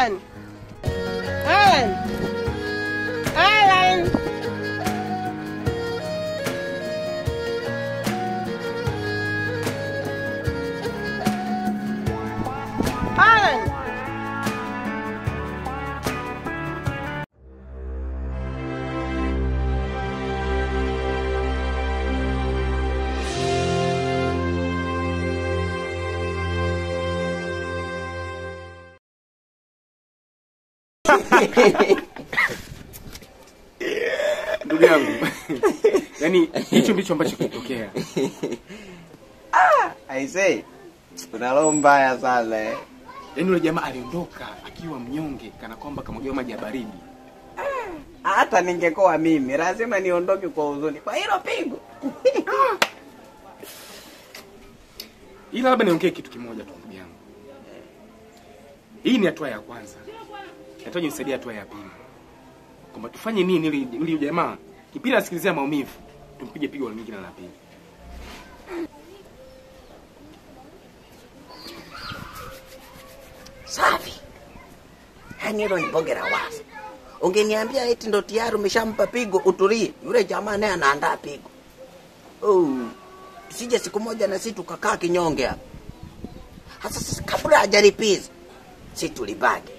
Alan. Alan. Alan. Alan. Ndugu yangu. Yaani hicho ndicho ambacho kilitokea. I say, kuna roho mbaya sana. Yaani yule jamaa aliondoka akiwa mnyonge kana kwamba kamwagiwa maji ya baridi. Hata ningekuwa mimi, lazima niondoke kwa huzuni. Kwa hilo pigo. Ila labda niongee kitu kimoja tu ndugu yangu. Hii ni hatua ya kwanza. Nahitaji unisaidie hatua ya pili. Kwamba tufanye nini ili jamaa kipindi asikilizia maumivu tumpige pigo lingine la pili. Safi. Hanyero ni bonge la wazi. Ungeniambia eti ndo tayari umeshampa pigo utulie. Yule jamaa naye anaandaa pigo. Sije siku moja na sisi tukakaa kinyonge hapa. Sasa kabla hajalipiza sisi tulibaki.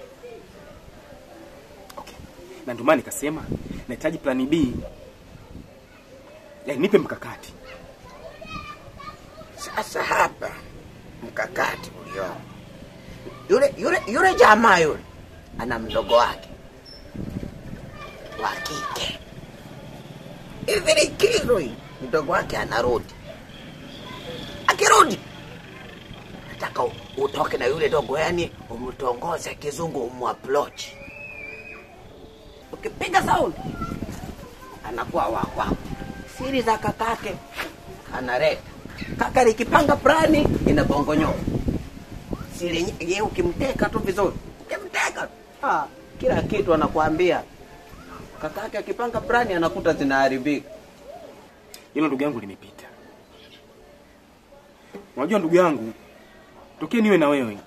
Okay. Na ndio maana nikasema nahitaji plan B. Yaani nipe mkakati. Sasa hapa mkakati yule jamaa yule ana mdogo wake wa kike. Hivi likizo mdogo wake anarudi. Akirudi nataka utoke na yule dogo, yani umtongoze kizungu, umapproach. Ukipiga sauti anakuwa wako. Siri za kakake analeta. Kaka likipanga plani inabongonyoka. Siri yeye ukimteka tu vizuri. Ukimteka kila kitu anakuambia. Kakake akipanga plani anakuta zinaharibika. Hilo ndugu yangu limepita. Unajua ndugu yangu, tokea niwe na wewe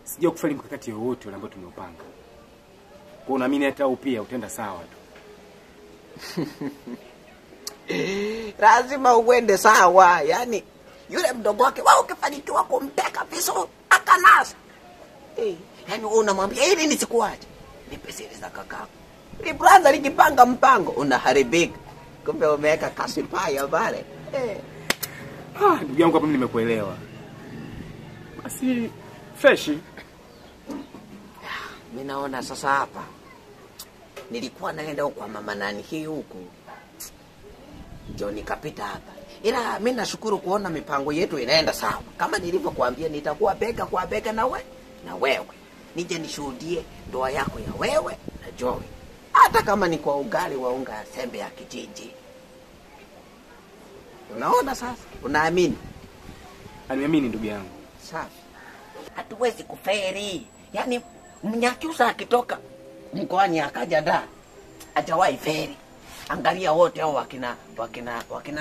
sija kufanya mkakati wowote ule ambao tumeupanga. Kwa unaamini hata au pia utaenda sawa tu. Lazima uende sawa, yani yule mdogo wake wao ukifanikiwa kumteka vizuri akanasa. Yani wewe unamwambia hili nisikuache. Nipe siri za kakako. Ni brother likipanga mpango unaharibika. Kumbe umeweka kasipaya pale. Ndugu yangu hapa mimi nimekuelewa. Basi fresh. Mimi naona sasa hapa. Nilikuwa naenda kwa mama nani hii huku. Ndio nikapita hapa. Ila mimi nashukuru kuona mipango yetu inaenda sawa. Kama nilivyokuambia nitakuwa bega kwa bega na wewe. Nije nishuhudie ndoa yako ya wewe na Joy. Hata kama ni kwa ugali wa unga sembe ya kijiji. Unaona sasa? Unaamini? Aniamini ndugu yangu. Safi. Hatuwezi kuferi. Yaani Mnyakyusa akitoka mkoani akaja da hajawahi feri. Angalia wote hao wakina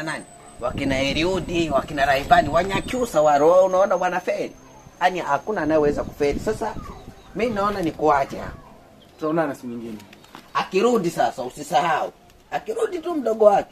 nani? Wakina Eliudi, wakina Raibani, Wanyakyusa waro unaona wanaferi. Yaani hakuna anayeweza kuferi. Sasa mimi naona ni kuacha. Tutaonana siku nyingine. Akirudi sasa usisahau. Akirudi tu mdogo wake.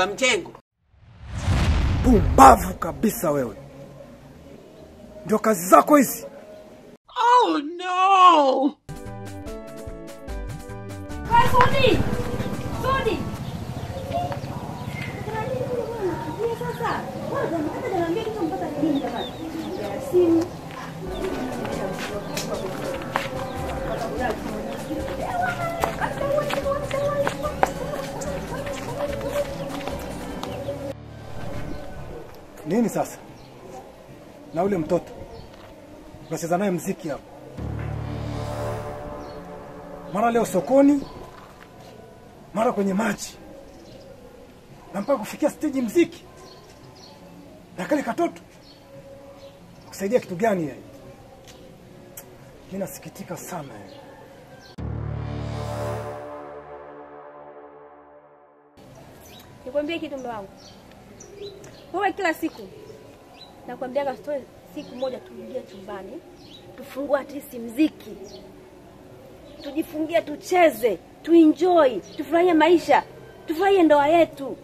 Baba Mchengo. Pumbavu kabisa wewe. Ndio kazi zako hizi? Oh no! Sudi! Sudi! Sasa, hata jamani kitu mpaka nini jamani? Simu. Nini sasa? Na ule mtoto unacheza naye muziki hapo. Mara leo sokoni, mara kwenye maji. Na mpaka kufikia stage muziki. Na kale katoto kusaidia kitu gani yeye? Mimi nasikitika sana yeye. Nikwambie kitu mume wangu. Wewe kila siku nakwambiaga story, siku moja tuingie chumbani, tufungue atisi muziki. Tujifungie, tucheze, tuenjoy, tufurahie maisha, tufurahie ndoa yetu.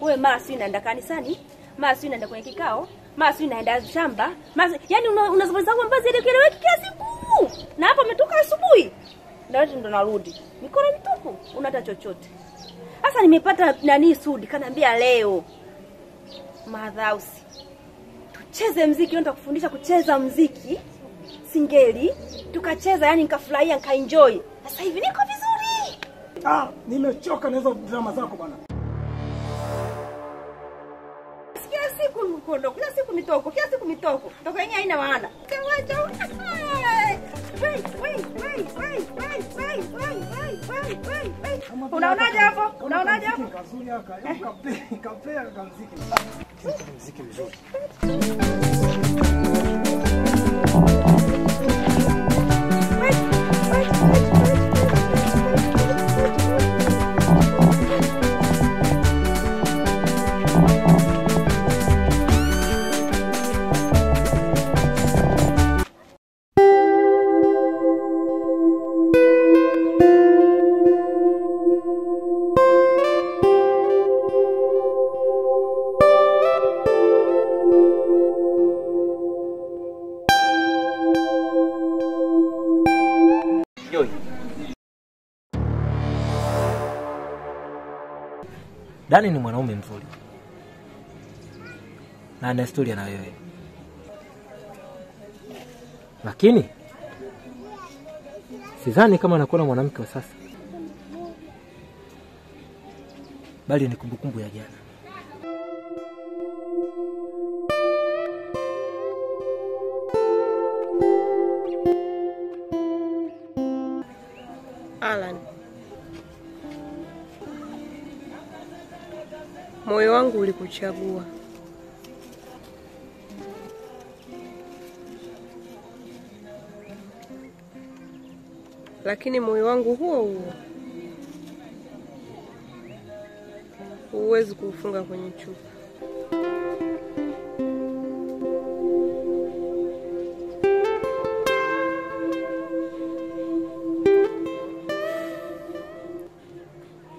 Wewe mara si unaenda kanisani, mara si unaenda kwenye kikao, mara si unaenda shamba, mara yani unazungumza kwa mbazi ile kieleweki kila siku. Na hapo umetoka asubuhi. Na wewe ndo narudi. Mikono mitupu, unata chochote. Sasa nimepata nani Sudi kaniambia leo madhausi. Tucheze muziki, nataka kufundisha kucheza muziki. Singeli, tukacheza yani nikafurahia nikaenjoy. Sasa hivi niko vizuri. Nimechoka na hizo drama zako bwana. Kila siku mkondo, kila siku mitoko, kila siku mitoko. Toka yenyewe haina maana. Unaonaje hapo? Unaonaje hapo? Kazuri haka, kapea muziki. Muziki mzuri. Dani ni mwanaume mzuri. Na ana historia na wewe. Lakini sidhani kama anakuwa mwanamke wa sasa. Bali ni kumbukumbu ya jana. Alan, moyo wangu ulikuchagua. Lakini moyo wangu huo huwezi kuufunga kwenye chupa.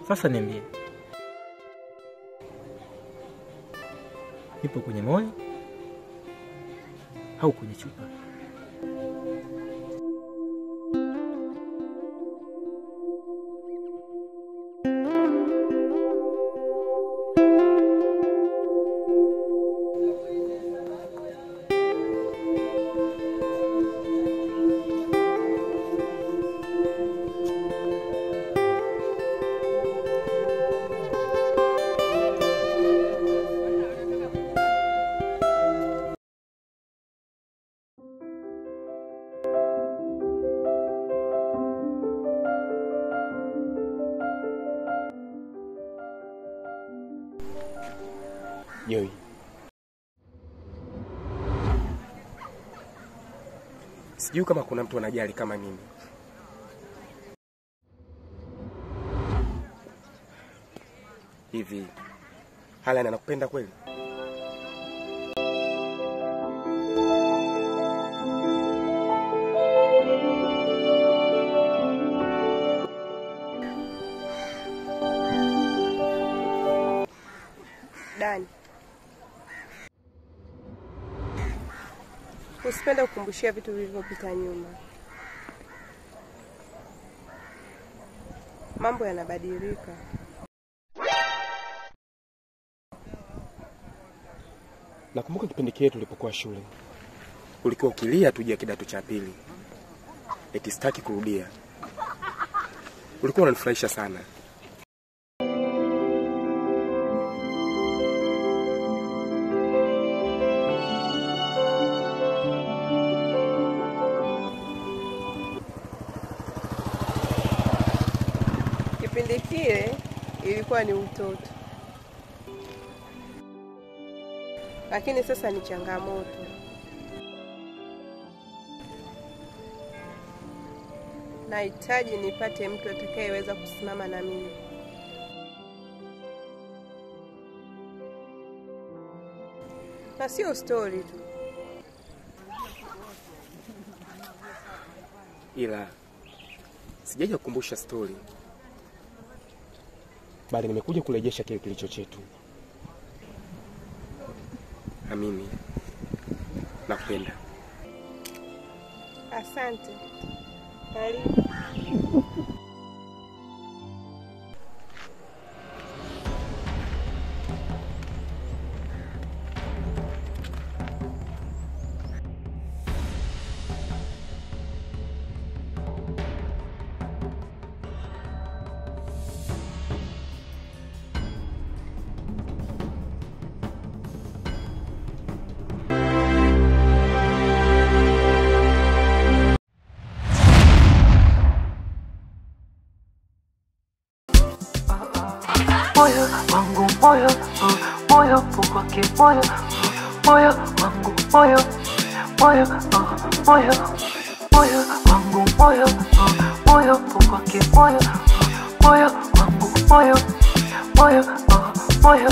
Sasa niambie. Ipo kwenye moyo au kwenye chupa? Joy. Sijui kama kuna mtu anajali kama mimi. Hivi Alan anakupenda kweli? Usipende kukumbushia vitu vilivyopita nyuma. Mambo yanabadilika. Nakumbuka kipindi kile tulipokuwa shule. Ulikuwa ukilia tuje kidato cha pili. Eti sitaki kurudia. Ulikuwa unanifurahisha sana. Kipindi kile ilikuwa ni utoto. Lakini sasa ni changamoto. Nahitaji nipate mtu atakayeweza kusimama na mimi. Na sio story tu. Ila sijaja kukumbusha story. Bali nimekuja kurejesha kile kilicho chetu. Amini. Nakupenda. Asante. Karibu. Moyo wangu moyo, moyo kwake moyo, moyo wangu moyo, moyo, moyo, moyo wangu moyo, moyo kwake moyo, moyo wangu moyo, moyo, moyo.